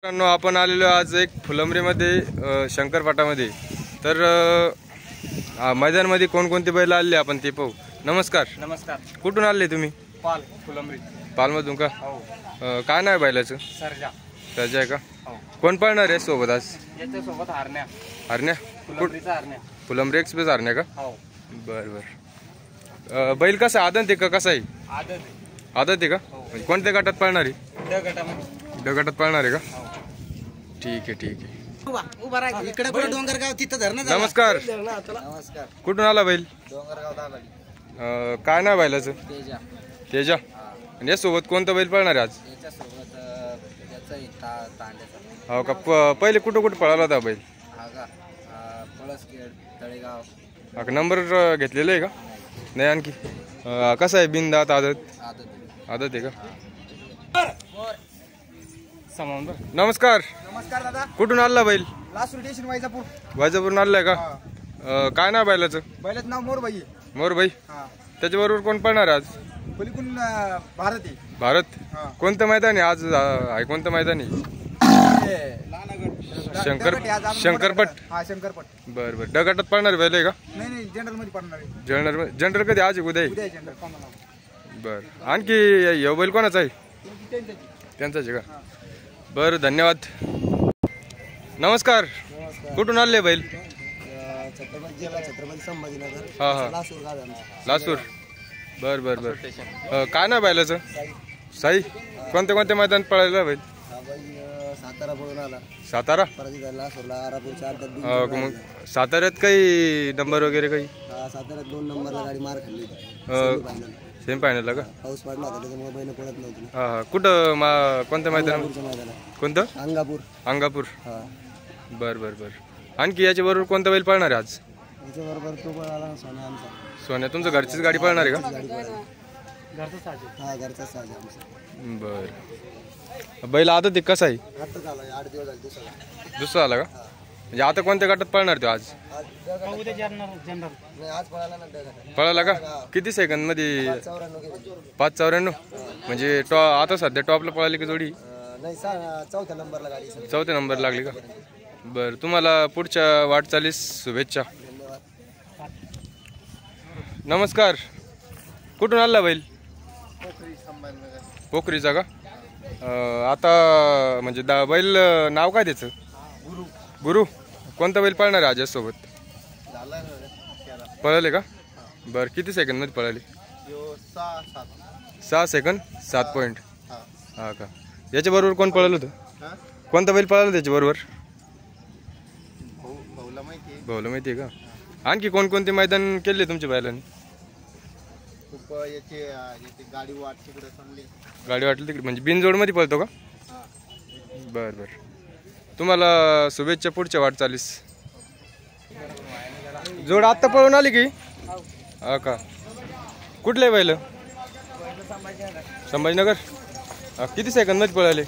मित्रांनो, आपण आलेलो आज एक फुलंब्रीमध्ये शंकरपाटामध्ये. तर मैदानमध्ये कोणकोणते बैल आले आपण ते पाहू. नमस्कार. नमस्कार. कुठून आले तुम्ही? पाल फुलंब्री. पालमधून का? हो. काय नाव बैलाचं? सरजा. सरजा आहे का? हो. कोण पळणार आहे सोबत आज? याच्या सोबत हरण्या. हरण्या? फुलंब्रीचा हरण्या. फुलंब्री एक्सप्रेस हरण्या का? हो. बर बर. बैल कसा आदत आहे का कसा आहे? आदत आहे. आदत आहे का? म्हणजे कोणत्या गटात पळणार आहे? ड गटामध्ये. ड गटात पळणार आहे का? हो. ठीक आहे ठीक आहे. उभा राहा. इकडे पण डोंगरगाव तिथं धरणं. नमस्कार. नमस्कार. कुठून आला बैल? डोंगरगाव दालाली. काय नाव बैलाचं? तेजा. तेजा. आणि यासोबत कोणतं बैल पळणार आहे आज? याच्या सोबत त्याचा तांड्याचा. हो का? पहिले कुठं कुठं पळाला होता बैल? हा का? पळसखेड, तळेगाव. हा, नंबर घेतलेला आहे का? नाही आणखी. कसा आहे बिनदात आदत? आदत. आदत आहे का? समान बर. नमस्कार. नमस्कार दादा. कुठून आला बैल? लासूर स्टेशन वैजापूर. वाजापूरून आलाय का? काय नाव बैलाचं? बैलाचं नाव मोरबाई. मोरबाई. हा. त्याच्याबरोबर कोण पळणार आहे आज? पलीकडून भारत आहे. भारत. हा. कोणतं मैदान आहे आज? आहे कोणतं मैदान आहे? शंकरपट. हा शंकरपट. बर बर. ड गटात पळणार बैल आहे का? नाही नाही जनरल मध्ये पडणार आहे. जनरल कधी? आज आहे, उद्या आहे? उद्या जनरल. बर. आणखी यो बैल कोणाचा आहे? त्यांचाच आहे का? बरं, धन्यवाद. नमस्कार. कुठून आले बैल? छत्रपती जिल्हा छत्रपती संभाजीनगर. हा हा. लासूर गाव आहे आमचं. लासूर. बर बर बर. काय ना बैलाचं? साई. कोणत्या कोणत्या मैदान पळायला बैल? हा बैल सातारा पळून आला. सातारा. परत लासूरला आरापूरच्या मग साताऱ्यात काही नंबर वगैरे काही? साताऱ्यात 2 नंबरला गाडी मार खाल्ली होती. सेम फायनलला का? पाऊस पडला होता त्याच्यामुळे बैल पळत नव्हती. हा हा. कुठं कोणत्या मैदान? कोणतं? अंगापूर. अंगापूर. हा. बर बर बर. आणखी याच्या बरोबर कोणता बैल पळणार आहे आज? त्याच्याबरोबर तो पळाला सोन्या आमचा. सोन्या. तुमचं घरचीच गाडी पळणार आहे का? घरचा साज. हा घरचा साज आमचा. बर. बैल आदत कसा आहे? आता झाला 8 दिवस झाले दुसरा. दुसरा आला का? म्हणजे आता कोणत्या गटात पळणार तो आज? नाही आज पळाला ना. पळाला का? किती सेकंद मध्ये? 5:94. म्हणजे आता सध्या टॉपला पळाली की जोडी? नाही 4थ्या नंबरला गाडी. 4थ्या नंबर लागली का? बरं. तुम्हाला पुढच्या वाटचालीस शुभेच्छा. नमस्कार. कुठून आला बैल? पोखरीचा का? आता म्हणजे बैल नाव काय त्याचं? गुरु. कोणता बैल पळणार आहे आज सोबत? पळाले का? बरं. किती सेकंद मध्ये पळाले? 6 सेकंद 7 पॉईंट. हा का? याच्या बरोबर कोण पळालं होतं? कोणता बैल पळाला त्याच्या बरोबर? भाऊला माहिती आहे का? आणखी कोणकोणते मैदान केले तुमच्या बैलांनी? गाडी वाटली तिकडे म्हणजे बिनजोड मध्ये पळतो का? बर बर. तुम्हाला शुभेच्छा पुढच्या वाटचालीस. जोड आत्ता पळून आली की? हा का? कुठले बैल? संभाजीनगर. किती सेकंद मध्ये पळाले?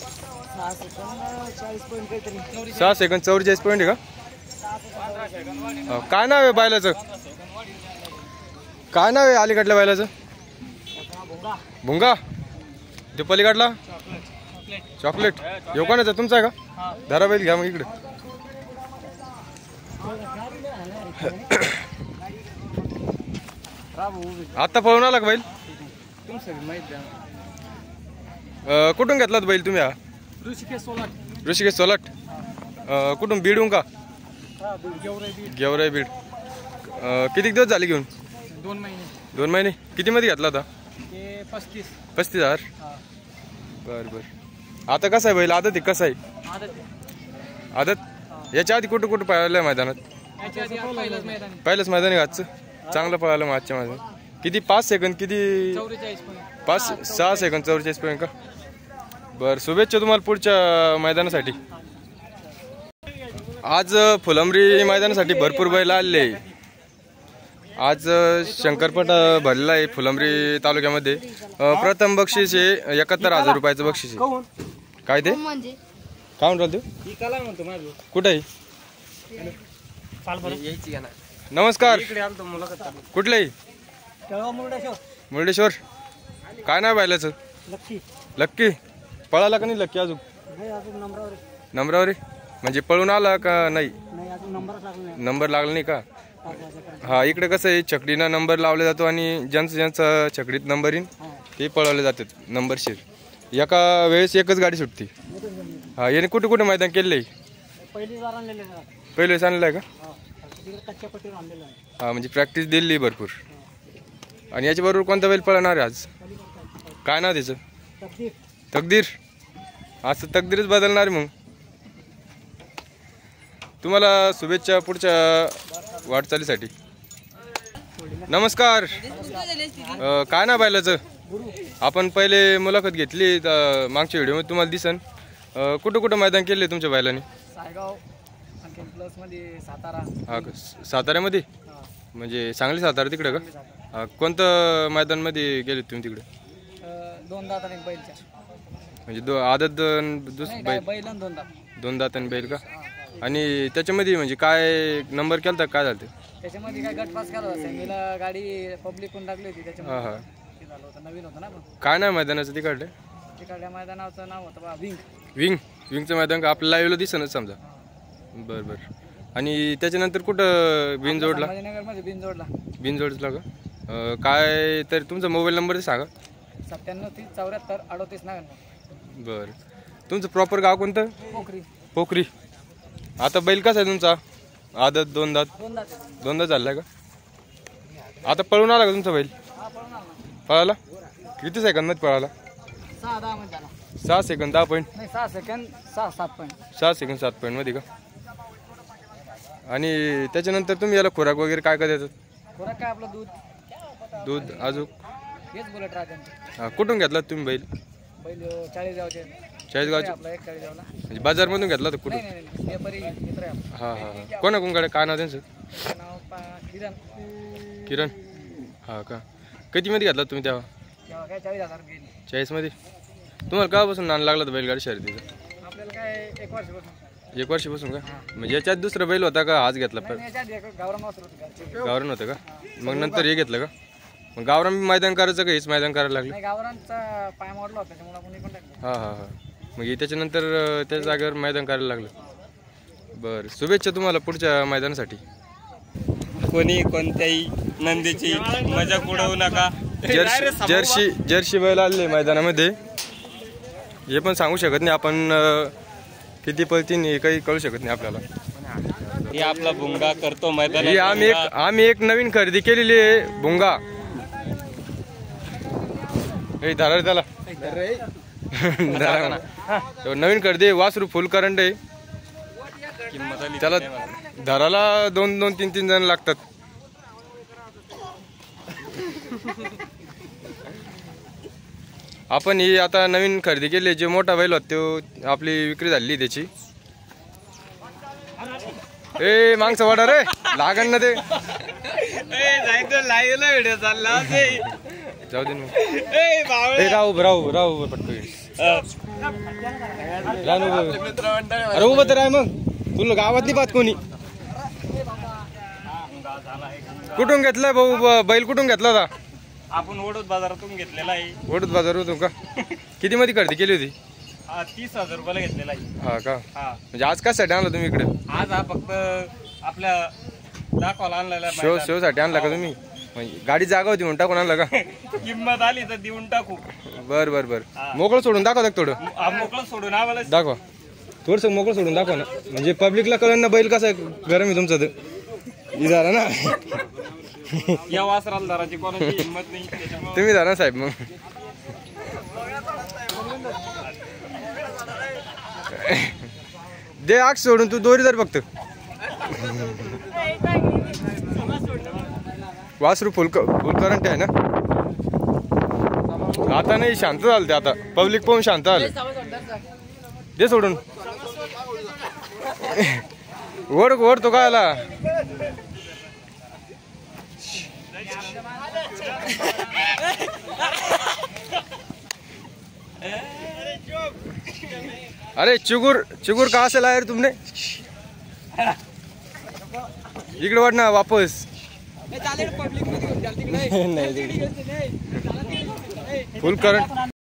6 सेकंद 44 पॉईंट आहे का? काय नाव आहे बैलाचं? काय नाव आहे अलीकडल्या बैलाचं? भुंगा. ते पलीकडला चॉकलेट. येऊ कोणाचा? तुमचा आहे का? धरा बैल घ्या मग इकडे. आता पळून आला का बैल? कुठून घेतलात बैल तुम्ही? हा ऋषिकेश सोलाट. कुठून? बीडून का? गेवराई बीड. किती दिवस झाले घेऊन? 2 महिने. किती मध्ये घेतला होता? 35,000. बर बर. आता कसं आहे बैल? आदत कसा आहे? आदत. याच्या आधी कुठं कुठं पळालं मैदानात? पहिलंच मैदान आहे आजचं. चांगलं पळालं मग आजच्या मैदान. किती? 5 सेकंद किती? 6 सेकंद 44 पॉईंट का? बरं. शुभेच्छा तुम्हाला पुढच्या मैदानासाठी. आज फुलंब्री मैदानासाठी भरपूर बैल आले. आज शंकरपट भरलेला आहे फुलंब्री तालुक्यामध्ये. प्रथम बक्षीस आहे 71,000 रुपयाचं बक्षीस आहे. काय ते? काय म्हणतो? कुठे आहे? नमस्कार. कुठले? मुर्डेश्वर. काय नाव बैलाचं? लक्की. पळाला का नाही लक्की अजून? नंबरावर आहे म्हणजे पळून आला का नाही? नाही अजून नंबरच लागला नाही. नंबर लागला नाही का? 5 वाजेपर्यंत. हा इकडे कसं आहे छकडीनं नंबर लावला जातो आणि ज्यांचा छकडीत नंबर येईन ते पळवले जातात नंबरशीर. एका वेळेस एकच गाडी सुटते. हा याने कुठे कुठे मैदान केलेलं आहे? पहिली वार आणलेले आहे. पहिलेच आणलं आहे का? तिकडे कच्च्या पट्टीवर आणलेलं आहे. हा म्हणजे प्रॅक्टिस दिली भरपूर. आणि याच्याबरोबर कोणता बैल पळणार आहे आज? काय नाव त्याचं? तकदीर. तकदीर. आज तकदीरच बदलणार मग. तुम्हाला शुभेच्छा पुढच्या वाटचालीसाठी. नमस्कार. काय ना बैलाचं? आपण पहिले मुलाखत घेतली मागच्या व्हिडिओमध्ये तुम्हाला दिसन. कुठं कुठं मैदान केले तुमच्या बैलाने? सायगाव आणखी प्लस मध्ये सातारा. हा का साताऱ्यामध्ये? म्हणजे सांगली सातारा तिकडे का? हा कोणतं मैदानमध्ये गेले तुम्ही तिकडे? 2 दात आणि बैलच्या. म्हणजे आदत बैल? बैल आणि 2 दात. 2 दात आणि बैल का? आणि त्याच्यामध्ये म्हणजे काय नंबर केला तर काय झालं? त्याच्यामध्ये काय गट पास केला होता. मीला गाडी पब्लिक कोण टाकली होती त्याच्यामध्ये. हा हा झालं होतं नवीन होतं ना. पण काय नाव मैदानाचं तिकडे? तिकडल्या मैदानाचं नाव होतं बा विंग. विंगचं मैदान का आपल्या लाईव्हला दिसनच समजा. बरं बरं. आणि त्याच्यानंतर कुठं बिनजोडला? मध्ये बिनजोडला. बिनजोडला का? काय तर तुमचा मोबाईल नंबर सांगा. 97 30 74 38 99. बरं. तुमचं प्रॉपर गाव कोणतं? पोखरी. पोखरी. आता बैल कसा आहे तुमचा? आदत 2 दात? 2 दात. 2 दात झाला का? आता पळून आला का तुमचा बैल? हा पळून आला. पळाला? किती सेकंदमध्ये पळाला? 6-10 मध्ये झाला. 6 सेकंद 10 पॉईंट? नाही 6 सेकंद 6-7 पॉईंट. 6 सेकंद 7 पॉईंटमध्ये का? आणि त्याच्यानंतर तुम्ही याला खुराक वगैरे काय काय देतात? खुराक काय आपलं दूध अजून? हेच बोलत राहते. हां कुठून घेतला तुम्ही बैल? बैल 40 गावचे. 40 गावचे? आपला 41 गावला. म्हणजे बाजारमधून घेतला तर कुठून? नाही व्यापारी मित्र आहे आपला. हां हां हां. कोणाकोणकडे काय नाव त्यांचं? त्याचं नाव किरण. किरण. हां का? कितीमध्ये घेतला तुम्ही तेव्हा? तेव्हा काय 40,000 गेली. 40मध्ये? तुम्हाला केव्हापासून नाण लागला तर बैलगाडी शर्यतीचं? आपल्याला काय 1 वर्षापासून. 1 वर्षापासून का? म्हणजे याच्यात दुसरा बैल होता का आज घेतला? गावरान वासर होतं. गावरान होतं का? मग नंतर हे घेतलं का? मग गावरान मैदान करायचं का हेच मैदान करायला लागलं? नाही गावरानचा पाय मोडला होता त्याच्यामुळे आपण इकडून टाकलं. हां हां हां. मग त्याच्यानंतर त्या जागेवर मैदान करायला लागलं. बरं शुभेच्छा तुम्हाला पुढच्या मैदानासाठी. कोणी कोणत्याही नंदीची मजाक उडवू नका. जर्सी बैल आले मैदानामध्ये. हे पण सांगू शकत नाही आपण किती पळतीन हे काही कळू शकत नाही आपल्याला. हे आपला भुंगा करतो मैदान. आम्ही एक नवीन खरेदी केलेली आहे भुंगा. हे धरा त्याला. नवीन खरेदी वासरू फुल करंट आहे. त्याला धराला 2-3 जण लागतात. आपण ही आता नवीन खरेदी केली. जे मोठा बैल होता तो आपली विक्री झाली त्याची. ए मागचा वाडा रे लागण ना ते. व्हिडिओ चालला जाऊ दे मग. राहू पटकन. अरे उभं तर आहे मग. तुला गावात नाही पाहत कोणी. कुठून घेतलाय भाऊ बैल? कुठून घेतला होता? आपण ओढूत बाजारातून घेतलेला आहे. ओढूत बाजारातून का? किती मध्ये खरेदी केली होती? 30,000 रुपयाला घेतलेला आहे. हा का? हा म्हणजे आज कशासाठी आणला तुम्ही इकडे? आज हा फक्त आपल्या दाखवायला आणलेला. शो साठी आणला का तुम्ही? म्हणजे गाडी जागा होती म्हणून टाकून आणला का? किंमत आली तर देऊन टाकू. बर मोकळं सोडून दाखवा थोडं. मोकळं सोडून आम्हाला दाखवा थोडस मोकळं सोडून दाखवा ना. म्हणजे पब्लिकला कळलं ना बैल कसा गरम आहे तुमचा. तर झाला ना. या वासराला धराची कोणाची हिंमत नाही त्याच्यामुळे तुम्ही धरा साहेब. मग दे आग सोडून तू दोरी धर फक्त. वासरू फुल करंट आहे ना. आता नाही शांत झालं ते. आता पब्लिक पाहून शांत झालं. दे सोडून. ओढ तो काय आला. अरे चिगुर कहाँ से लाया तुमने? इकडे वाट ना वापस. नहीं फुल करंट.